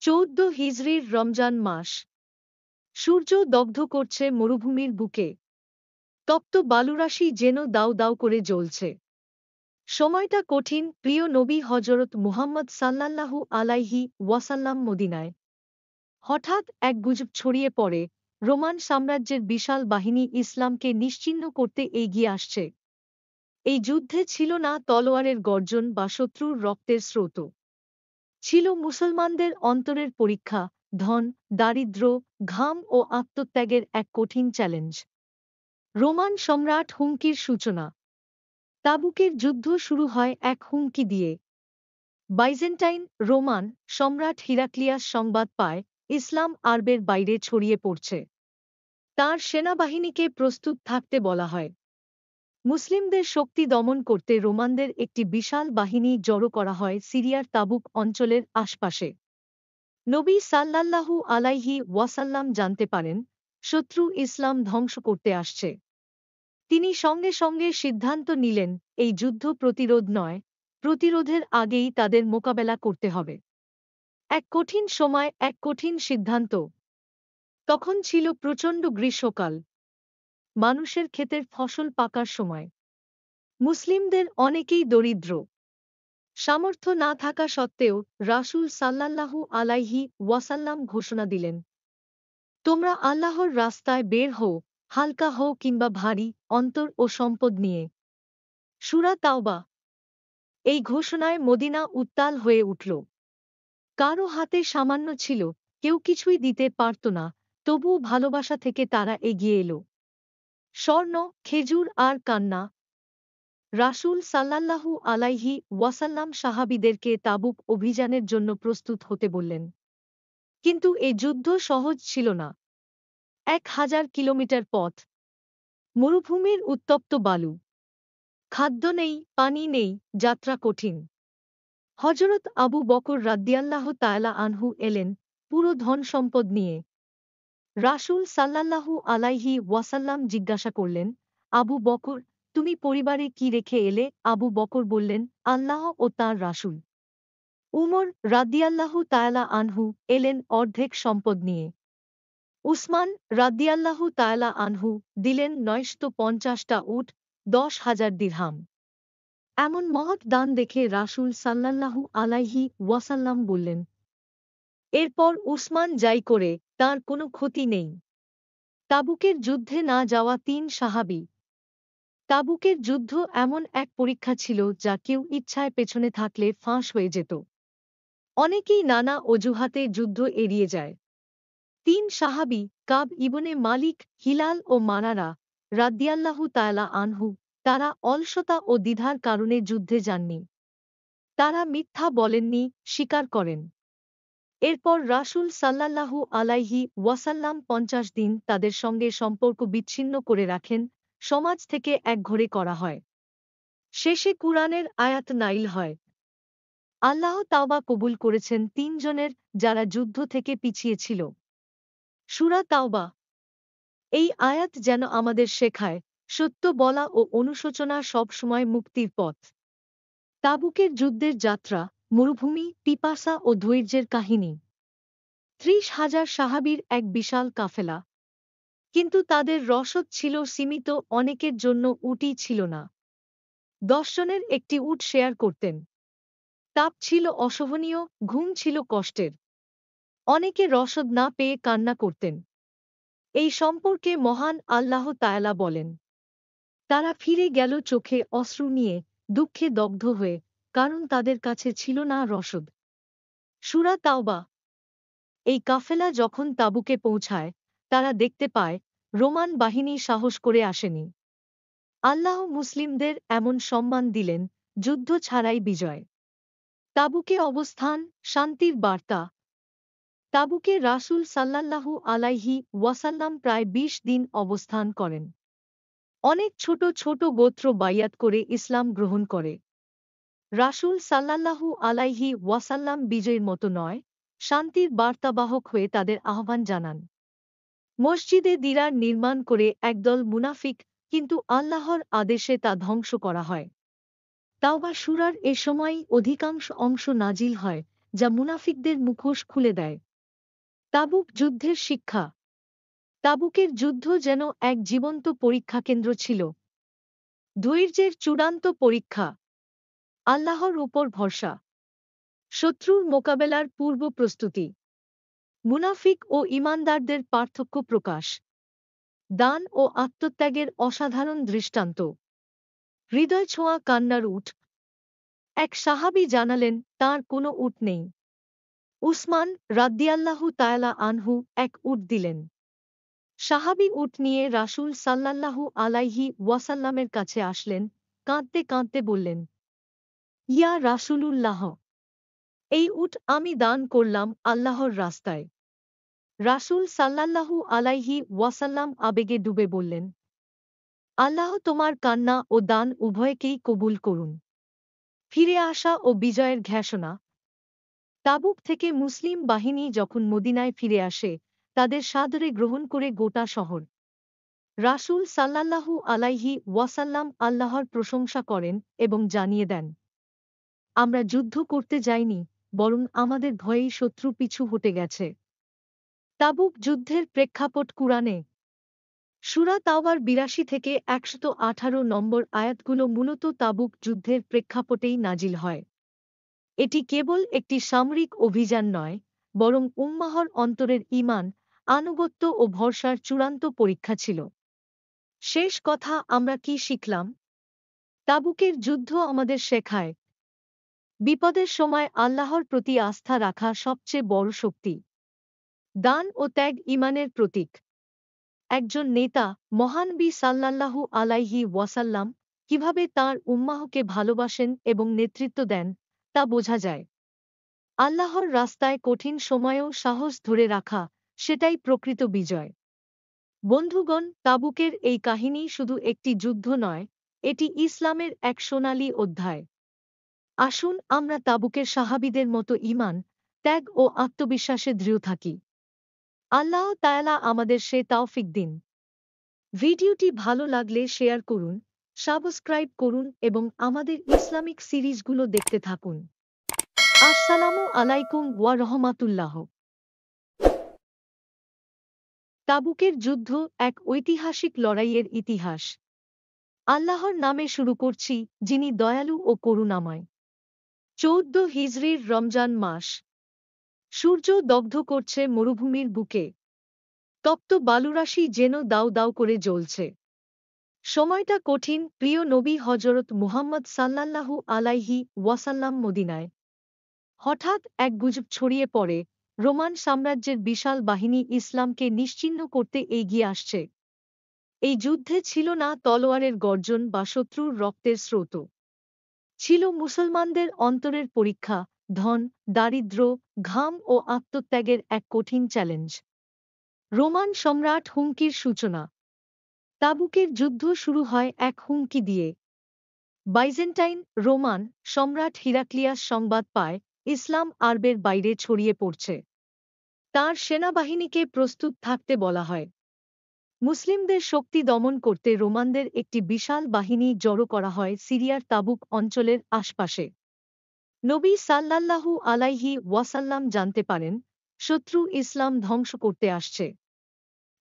14 হিজরির রমজান মাস। সূর্য দগ্ধ করছে মরুভূমির বুকে। তপ্ত বালুরাশি যেন দাউ দাউ করে জ্বলছে। সময়টা কঠিন। প্রিয় নবী হজরত মুহাম্মদ সাল্লাল্লাহু আলাইহি ওয়াসাল্লাম মদিনায়। হঠাৎ এক গুজব ছড়িয়ে পড়ে, রোমান সাম্রাজ্যের বিশাল বাহিনী ইসলামকে নিশ্চিহ্ন করতে এগিয়ে আসছে। এই যুদ্ধে ছিল না তলোয়ারের গর্জন বা শত্রুর রক্তের স্রোত। ছিল মুসলমানদের অন্তরের পরীক্ষা, ধন, দারিদ্র্য, ঘাম ও আত্মত্যাগের এক কঠিন চ্যালেঞ্জ। রোমান সম্রাট হুমকির সূচনা। তাবুকের যুদ্ধ শুরু হয় এক হুমকি দিয়ে। বাইজেন্টাইন রোমান সম্রাট হিরাক্লিয়াস সংবাদ পায় ইসলাম আরবের বাইরে ছড়িয়ে পড়ছে। তার সেনাবাহিনীকে প্রস্তুত থাকতে বলা হয়। মুসলিমদের শক্তি দমন করতে রোমানদের একটি বিশাল বাহিনী জড়ো করা হয় সিরিয়ার তাবুক অঞ্চলের আশপাশে। নবী সাল্লাল্লাহু আলাইহি ওয়াসাল্লাম জানতে পারেন শত্রু ইসলাম ধ্বংস করতে আসছে। তিনি সঙ্গে সঙ্গে সিদ্ধান্ত নিলেন, এই যুদ্ধ প্রতিরোধ নয়, প্রতিরোধের আগেই তাদের মোকাবেলা করতে হবে। এক কঠিন সময়, এক কঠিন সিদ্ধান্ত। তখন ছিল প্রচণ্ড গ্রীষ্মকাল। মানুষের ক্ষেতের ফসল পাকার সময়। মুসলিমদের অনেকেই দরিদ্র। সামর্থ্য না থাকা সত্ত্বেও রাসূল সাল্লাল্লাহু আলাইহি ওয়াসাল্লাম ঘোষণা দিলেন, তোমরা আল্লাহর রাস্তায় বের হও, হালকা হও কিংবা ভারী, অন্তর ও সম্পদ নিয়ে। সূরা তাওবা। এই ঘোষণায় মদিনা উত্তাল হয়ে উঠল। কারো হাতে সামান্য ছিল, কেউ কিছুই দিতে পারত না, তবুও ভালোবাসা থেকে তারা এগিয়ে এল। স্বর্ণ, খেজুর আর কান্না। রাসূল সাল্লাল্লাহু আলাইহি ওয়াসাল্লাম সাহাবীদেরকে তাবুক অভিযানের জন্য প্রস্তুত হতে বললেন। কিন্তু এ যুদ্ধ সহজ ছিল না। 1000 কিলোমিটার পথ। মরুভূমির উত্তপ্ত বালু। খাদ্য নেই, পানি নেই, যাত্রা কঠিন। হজরত আবু বকর রাদিয়াল্লাহু তাআলা আনহু এলেন, পুরো ধন সম্পদ নিয়ে। রাসূল সাল্লাল্লাহু আলাইহি ওয়াসাল্লাম জিজ্ঞাসা করলেন, আবু বকর, তুমি পরিবারে কি রেখে এলে? আবু বকর বললেন, আল্লাহ ও তাঁর রাসূল। উমর রাদিয়াল্লাহু তাআলা আনহু এলেন অর্ধেক সম্পদ নিয়ে। উসমান রাদিয়াল্লাহু তাআলা আনহু দিলেন 950টা উট, 10,000 দিরহাম। এমন মহৎ দান দেখে রাসূল সাল্লাল্লাহু আলাইহি ওয়াসাল্লাম বললেন, এরপর উসমান যাই করে, তার কোনো ক্ষতি নেই। তাবুকের যুদ্ধে না যাওয়া 3 সাহাবী। তাবুকের যুদ্ধ এমন এক পরীক্ষা ছিল যা কেউ ইচ্ছায় পেছনে থাকলে ফাঁস হয়ে যেত। অনেকেই নানা অজুহাতে যুদ্ধ এড়িয়ে যায়। 3 সাহাবী, কাব ইবনে মালিক, হিলাল ও মানারা রাদিয়াল্লাহু তাআলা আনহু, তারা অলসতা ও দ্বিধার কারণে যুদ্ধে যাননি। তারা মিথ্যা বলেননি, স্বীকার করেন। এরপর রাসূল সাল্লাল্লাহু আলাইহি ওয়াসাল্লাম 50 দিন তাদের সঙ্গে সম্পর্ক বিচ্ছিন্ন করে রাখেন, সমাজ থেকে একঘরে করা হয়। শেষে কুরআনের আয়াত নাযিল হয়। আল্লাহ তাওবা কবুল করেছেন 3 জনের, যারা যুদ্ধ থেকে পিছিয়ে ছিল। সূরা তাওবা। এই আয়াত যেন আমাদের শেখায়, সত্য বলা ও অনুশোচনা সব সময় মুক্তির পথ। তাবুকের যুদ্ধের যাত্রা, মরুভূমি, পিপাসা ও ধৈর্যের কাহিনী। 30,000 সাহাবীর এক বিশাল কাফেলা। কিন্তু তাদের রসদ ছিল সীমিত, অনেকের জন্য উটই ছিল না। 10 জনের একটি উট শেয়ার করতেন। তাপ ছিল অসহনীয়, ঘুম ছিল কষ্টের। অনেকে রসদ না পেয়ে কান্না করতেন। এই সম্পর্কে মহান আল্লাহ তাআলা বলেন, তারা ফিরে গেল চোখে অশ্রু নিয়ে, দুঃখে দগ্ধ হয়ে, কারণ তাদের কাছে ছিল না রসদ। সূরা তাওবা। এই কাফেলা যখন তাবুকে পৌঁছায়, তারা দেখতে পায় রোমান বাহিনী সাহস করে আসেনি। আল্লাহ মুসলিমদের এমন সম্মান দিলেন, যুদ্ধ ছাড়াই বিজয়। তাবুকে অবস্থান, শান্তির বার্তা। তাবুকে রাসূল সাল্লাল্লাহু আলাইহি ওয়াসাল্লাম প্রায় 20 দিন অবস্থান করেন। অনেক ছোট ছোট গোত্র বাইয়াত করে ইসলাম গ্রহণ করে। রাসূল সাল্লাল্লাহু আলাইহি ওয়াসাল্লাম বিজয়ের মতো নয়, শান্তির বার্তাবাহক হয়ে তাদের আহ্বান জানান। মসজিদে দিরার নির্মাণ করে একদল মুনাফিক, কিন্তু আল্লাহর আদেশে তা ধ্বংস করা হয়। তাওবা সূরার এ সময়ই অধিকাংশ অংশ নাজিল হয়, যা মুনাফিকদের মুখোশ খুলে দেয়। তাবুক যুদ্ধের শিক্ষা। তাবুকের যুদ্ধ যেন এক জীবন্ত পরীক্ষাকেন্দ্র ছিল। ধৈর্যের চূড়ান্ত পরীক্ষা। আল্লাহর উপর ভরসা। শত্রুর মোকাবেলার পূর্ব প্রস্তুতি। মুনাফিক ও ঈমানদারদের পার্থক্য প্রকাশ। দান ও আত্মত্যাগের অসাধারণ দৃষ্টান্ত। হৃদয় ছোঁয়া কান্নার উট। এক সাহাবী জানালেন তাঁর কোনো উট নেই। উসমান রাদ্দিয়াল্লাহু তাআলা আনহু এক উট দিলেন। সাহাবী উট নিয়ে রাসূল সাল্লাল্লাহু আলাইহি ওয়াসাল্লামের কাছে আসলেন, কাঁদতে কাঁদতে বললেন, ইয়া রাসূলুল্লাহ, এই উট আমি দান করলাম আল্লাহর রাস্তায়। রাসূল সাল্লাল্লাহু আলাইহি ওয়াসাল্লাম আবেগে ডুবে বললেন, আল্লাহ তোমার কান্না ও দান উভয়কেই কবুল করুন। ফিরে আসা ও বিজয়ের ঘোষণা। তাবুক থেকে মুসলিম বাহিনী যখন মদিনায় ফিরে আসে, তাদের সাদরে গ্রহণ করে গোটা শহর। রাসূল সাল্লাল্লাহু আলাইহি ওয়াসাল্লাম আল্লাহর প্রশংসা করেন এবং জানিয়ে দেন, আমরা যুদ্ধ করতে যাইনি, বরং আমাদের ভয়েই শত্রু পিছু হটে গেছে। তাবুক যুদ্ধের প্রেক্ষাপট কুরআনে। সূরা তাওবার ৮২ থেকে ১১৮ নম্বর আয়াতগুলো মূলত তাবুক যুদ্ধের প্রেক্ষাপটেই নাজিল হয়। এটি কেবল একটি সামরিক অভিযান নয়, বরং উম্মাহর অন্তরের ঈমান, আনুগত্য ও ভরসার চূড়ান্ত পরীক্ষা ছিল। শেষ কথা আমরা কি শিখলাম? তাবুকের যুদ্ধ আমাদের শেখায়, বিপদের সময় আল্লাহর প্রতি আস্থা রাখা সবচেয়ে বড় শক্তি। দান ও ত্যাগ ঈমানের প্রতীক। একজন নেতা, মহান নবী সাল্লাল্লাহু আলাইহি ওয়াসাল্লাম, কিভাবে তাঁর উম্মাহকে ভালোবাসেন এবং নেতৃত্ব দেন, তা বোঝা যায়। আল্লাহর রাস্তায় কঠিন সময়েও সাহস ধরে রাখা, সেটাই প্রকৃত বিজয়। বন্ধুগণ, তাবুকের এই কাহিনী শুধু একটি যুদ্ধ নয়, এটি ইসলামের এক সোনালী অধ্যায়। আসুন আমরা তাবুকের সাহাবীদের মতো ঈমান, ত্যাগ ও আত্মবিশ্বাসে দৃঢ় থাকি। আল্লাহ তাআলা আমাদের সে তৌফিক দিন। ভিডিওটি ভালো লাগলে শেয়ার করুন, সাবস্ক্রাইব করুন এবং আমাদের ইসলামিক সিরিজগুলো দেখতে থাকুন। আসসালামু আলাইকুম ওয়া রাহমাতুল্লাহ। তাবুকের যুদ্ধ এক ঐতিহাসিক লড়াইয়ের ইতিহাস। আল্লাহর নামে শুরু করছি, যিনি দয়ালু ও করুণাময়। ১৪ হিজরির রমজান মাস। সূর্য দগ্ধ করছে মরুভূমির বুকে। তপ্ত বালুরাশি যেন দাউ দাউ করে জ্বলছে। সময়টা কঠিন। প্রিয় নবী হযরত মুহাম্মদ সাল্লাল্লাহু আলাইহি ওয়াসাল্লাম মদিনায়। হঠাৎ এক গুজব ছড়িয়ে পড়ে, রোমান সাম্রাজ্যের বিশাল বাহিনী ইসলামকে নিশ্চিহ্ন করতে এগিয়ে আসছে। এই যুদ্ধে ছিল না তলোয়ারের গর্জন বা শত্রুর রক্তের স্রোত। ছিল মুসলমানদের অন্তরের পরীক্ষা, ধন, দারিদ্র্য, ঘাম ও আত্মত্যাগের এক কঠিন চ্যালেঞ্জ। রোমান সম্রাট হুমকির সূচনা। তাবুকের যুদ্ধ শুরু হয় এক হুমকি দিয়ে। বাইজেন্টাইন রোমান সম্রাট হিরাক্লিয়াস সংবাদ পায়, ইসলাম আরবের বাইরে ছড়িয়ে পড়ছে। তাঁর সেনাবাহিনীকে প্রস্তুত থাকতে বলা হয়। মুসলিমদের শক্তি দমন করতে রোমানদের একটি বিশাল বাহিনী জড়ো করা হয় সিরিয়ার তাবুক অঞ্চলের আশপাশে। নবী সাল্লাল্লাহু আলাইহি ওয়াসাল্লাম জানতে পারেন, শত্রু ইসলাম ধ্বংস করতে আসছে।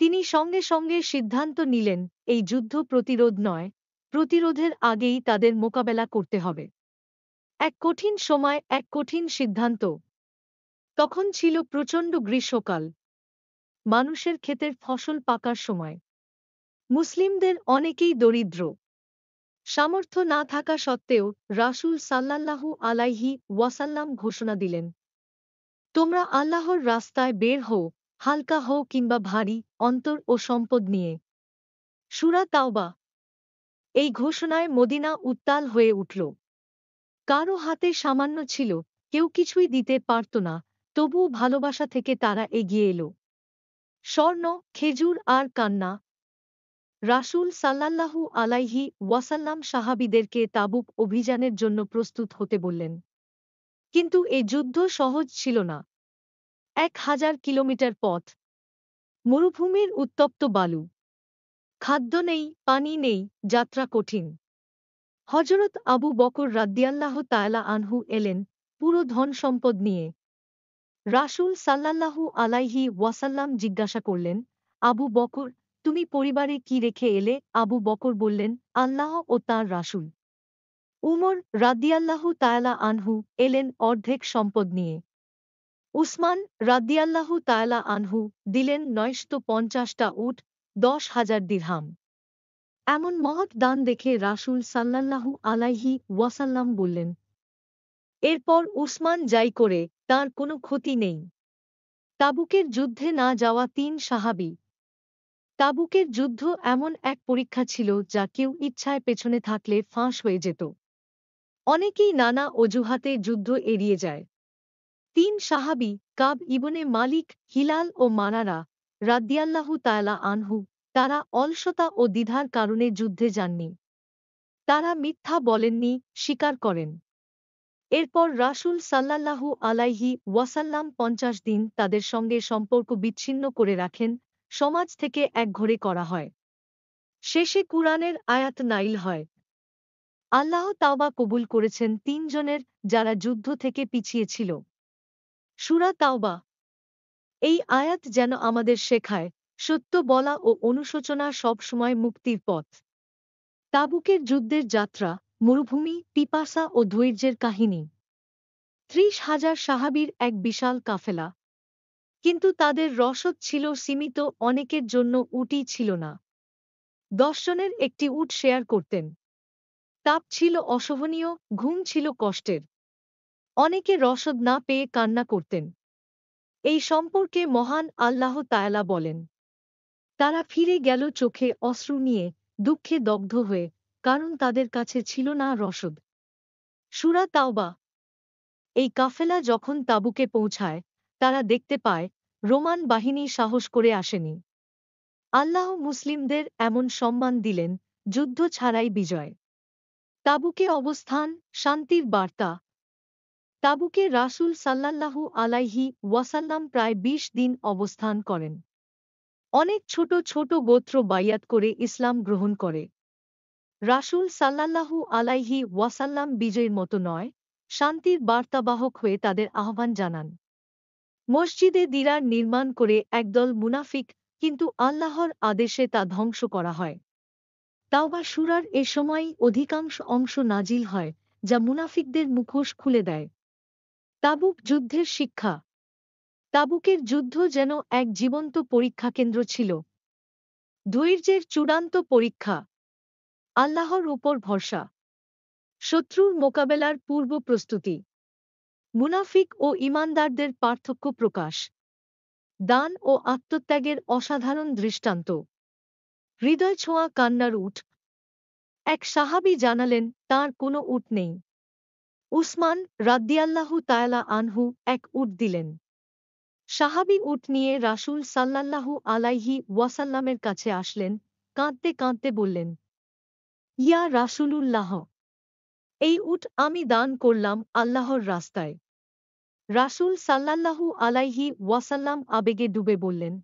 তিনি সঙ্গে সঙ্গে সিদ্ধান্ত নিলেন, এই যুদ্ধ প্রতিরোধ নয়, প্রতিরোধের আগেই তাদের মোকাবেলা করতে হবে। এক কঠিন সময়, এক কঠিন সিদ্ধান্ত। তখন ছিল প্রচণ্ড গ্রীষ্মকাল। মানুষের ক্ষেতের ফসল পাকার সময়। মুসলিমদের অনেকেই দরিদ্র। সামর্থ্য না থাকা সত্ত্বেও রাসূল সাল্লাল্লাহু আলাইহি ওয়াসাল্লাম ঘোষণা দিলেন, তোমরা আল্লাহর রাস্তায় বের হও, হালকা হও কিংবা ভারী, অন্তর ও সম্পদ নিয়ে। সূরা তাওবা। এই ঘোষণায় মদিনা উত্তাল হয়ে উঠল। কারো হাতে সামান্য ছিল, কেউ কিছুই দিতে পারত না, তবুও ভালোবাসা থেকে তারা এগিয়ে এল। স্বর্ণ, খেজুর আর কান্না। রাসূল সাল্লাল্লাহু আলাইহি ওয়াসাল্লাম সাহাবীদেরকে তাবুক অভিযানের জন্য প্রস্তুত হতে বললেন। কিন্তু এ যুদ্ধ সহজ ছিল না। ১০০০ কিলোমিটার পথ। মরুভূমির উত্তপ্ত বালু। খাদ্য নেই, পানি নেই, যাত্রা কঠিন। হযরত আবু বকর রাদিয়াল্লাহু তাআলা আনহু এলেন, পুরো ধন সম্পদ নিয়ে। রাসূল সাল্লাল্লাহু আলাইহি ওয়াসাল্লাম জিজ্ঞাসা করলেন, আবু বকর, তুমি পরিবারে কি রেখে এলে? আবু বকর বললেন, আল্লাহ ও তাঁর রাসূল। উমর রাদিয়াল্লাহু তাআলা আনহু এলেন অর্ধেক সম্পদ নিয়ে। উসমান রাদিয়াল্লাহু তাআলা আনহু দিলেন ৯৫০টা উট, ১০,০০০ দিরহাম। এমন মহৎ দান দেখে রাসূল সাল্লাল্লাহু আলাইহি ওয়াসাল্লাম বললেন, এরপর উসমান যাই করে তার কোনো ক্ষতি নেই। তাবুকের যুদ্ধে না যাওয়া ৩ সাহাবী। তাবুকের যুদ্ধ এমন এক পরীক্ষা ছিল যা কেউ ইচ্ছায় পেছনে থাকলে ফাঁস হয়ে যেত। অনেকেই নানা অজুহাতে যুদ্ধ এড়িয়ে যায়। ৩ সাহাবী কাব ইবনে মালিক, হিলাল ও মানারা রাদিয়াল্লাহু তাআলা আনহু, তারা অলসতা ও দ্বিধার কারণে যুদ্ধে যাননি। তারা মিথ্যা বলেননি, স্বীকার করেন। এরপর রাসূল সাল্লাল্লাহু আলাইহি ওয়াসাল্লাম ৫০ দিন তাদের সঙ্গে সম্পর্ক বিচ্ছিন্ন করে রাখেন, সমাজ থেকে একঘরে করা হয়। শেষে কুরআনের আয়াত নাযিল হয়। আল্লাহ তাওবা কবুল করেছেন ৩ জনের, যারা যুদ্ধ থেকে পিছিয়ে ছিল। সূরা তাওবা। এই আয়াত যেন আমাদের শেখায়, সত্য বলা ও অনুশোচনা সবসময় মুক্তির পথ। তাবুকের যুদ্ধের যাত্রা, মরুভূমি, পিপাসা ও ধৈর্যের কাহিনী। ৩০,০০০ সাহাবীর এক বিশাল কাফেলা। কিন্তু তাদের রসদ ছিল সীমিত, অনেকের জন্য উটই ছিল না। ১০ জনের একটি উট শেয়ার করতেন। তাপ ছিল অসহনীয়, ঘুম ছিল কষ্টের। অনেকে রসদ না পেয়ে কান্না করতেন। এই সম্পর্কে মহান আল্লাহ তাআলা বলেন, তারা ফিরে গেল চোখে অশ্রু নিয়ে, দুঃখে দগ্ধ হয়ে, কারণ তাদের কাছে ছিল না রসদ। সূরা তাওবা। এই কাফেলা যখন তাবুকে পৌঁছায়, তারা দেখতে পায় রোমান বাহিনী সাহস করে আসেনি। আল্লাহ মুসলিমদের এমন সম্মান দিলেন, যুদ্ধ ছাড়াই বিজয়। তাবুকে অবস্থান, শান্তির বার্তা। তাবুকে রাসূল সাল্লাল্লাহু আলাইহি ওয়াসাল্লাম প্রায় ২০ দিন অবস্থান করেন। অনেক ছোট ছোট গোত্র বাইয়াত করে ইসলাম গ্রহণ করে। রাসূল সাল্লাল্লাহু আলাইহি ওয়াসাল্লাম বিজয়ের মতো নয়, শান্তির বার্তাবাহক হয়ে তাদের আহ্বান জানান। মসজিদে দিরার নির্মাণ করে একদল মুনাফিক, কিন্তু আল্লাহর আদেশে তা ধ্বংস করা হয়। তাওবা সূরার এ সময়ই অধিকাংশ অংশ নাজিল হয়, যা মুনাফিকদের মুখোশ খুলে দেয়। তাবুক যুদ্ধের শিক্ষা। তাবুকের যুদ্ধ যেন এক জীবন্ত পরীক্ষাকেন্দ্র ছিল। ধৈর্যের চূড়ান্ত পরীক্ষা। আল্লাহর উপর ভরসা। শত্রুর মোকাবেলার পূর্ব প্রস্তুতি। মুনাফিক ও ঈমানদারদের পার্থক্য প্রকাশ। দান ও আত্মত্যাগের অসাধারণ দৃষ্টান্ত। হৃদয় ছোঁয়া কান্নার উট। এক সাহাবী জানালেন, তাঁর কোনো উট নেই। উসমান রাদিয়াল্লাহু তাআলা আনহু এক উট দিলেন। সাহাবী উট নিয়ে রাসূল সাল্লাল্লাহু আলাইহি ওয়াসাল্লামের কাছে আসলেন, কাঁদতে কাঁদতে বললেন, ইয়া রাসূলুল্লাহ, এই উট আমি দান করলাম আল্লাহর রাস্তায়। রাসূল সাল্লাল্লাহু আলাইহি ওয়াসাল্লাম আবেগে ডুবে বললেন,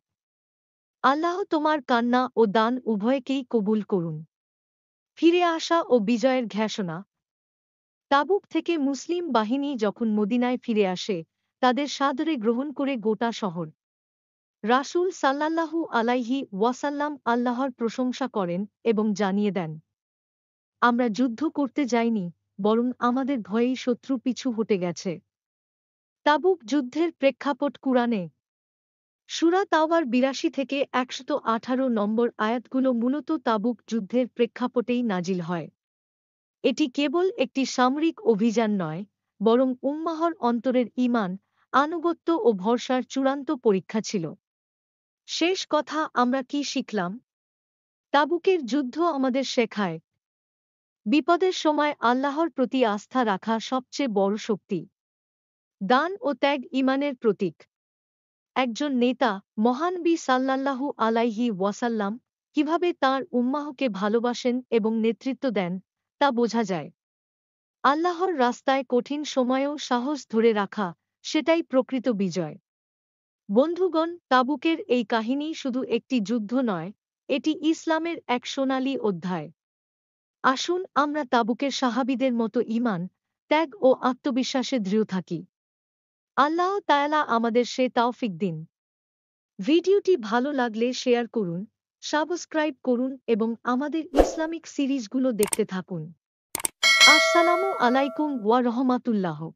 আল্লাহ তোমার কান্না ও দান উভয়কেই কবুল করুন। ফিরে আসা ও বিজয়ের ঘোষণা। তাবুক থেকে মুসলিম বাহিনী যখন মদিনায় ফিরে আসে, তাদের সাদরে গ্রহণ করে গোটা শহর। রাসূল সাল্লাল্লাহু আলাইহি ওয়াসাল্লাম আল্লাহর প্রশংসা করেন এবং জানিয়ে দেন, আমরা যুদ্ধ করতে যাইনি, বরং আমাদের ভয়েই শত্রু পিছু হটে গেছে। তাবুক যুদ্ধের প্রেক্ষাপট কুরআনে। সূরা তাওবার ৮২ থেকে ১১৮ নম্বর আয়াতগুলো মূলত তাবুক যুদ্ধের প্রেক্ষাপটেই নাজিল হয়। এটি কেবল একটি সামরিক অভিযান নয়, বরং উম্মাহর অন্তরের ঈমান, আনুগত্য ও ভরসার চূড়ান্ত পরীক্ষা ছিল। শেষ কথা, আমরা কি শিখলাম? তাবুকের যুদ্ধ আমাদের শেখায়, বিপদের সময় আল্লাহর প্রতি আস্থা রাখা সবচেয়ে বড় শক্তি। দান ও ত্যাগ ঈমানের প্রতীক। একজন নেতা, মহানবী সাল্লাল্লাহু আলাইহি ওয়াসাল্লাম, কিভাবে তাঁর উম্মাহকে ভালোবাসেন এবং নেতৃত্ব দেন, তা বোঝা যায়। আল্লাহর রাস্তায় কঠিন সময়েও সাহস ধরে রাখা, সেটাই প্রকৃত বিজয়। বন্ধুগণ, তাবুকের এই কাহিনী শুধু একটি যুদ্ধ নয়, এটি ইসলামের এক সোনালী অধ্যায়। আসুন আমরা তাবুকের সাহাবীদের মতো ঈমান, ত্যাগ ও আত্মবিশ্বাসে দৃঢ় থাকি। আল্লাহ তাআলা আমাদের সে তৌফিক দিন। ভিডিওটি ভালো লাগলে শেয়ার করুন, সাবস্ক্রাইব করুন এবং আমাদের ইসলামিক সিরিজগুলো দেখতে থাকুন। আসসালামু আলাইকুম ওয়া রাহমাতুল্লাহ।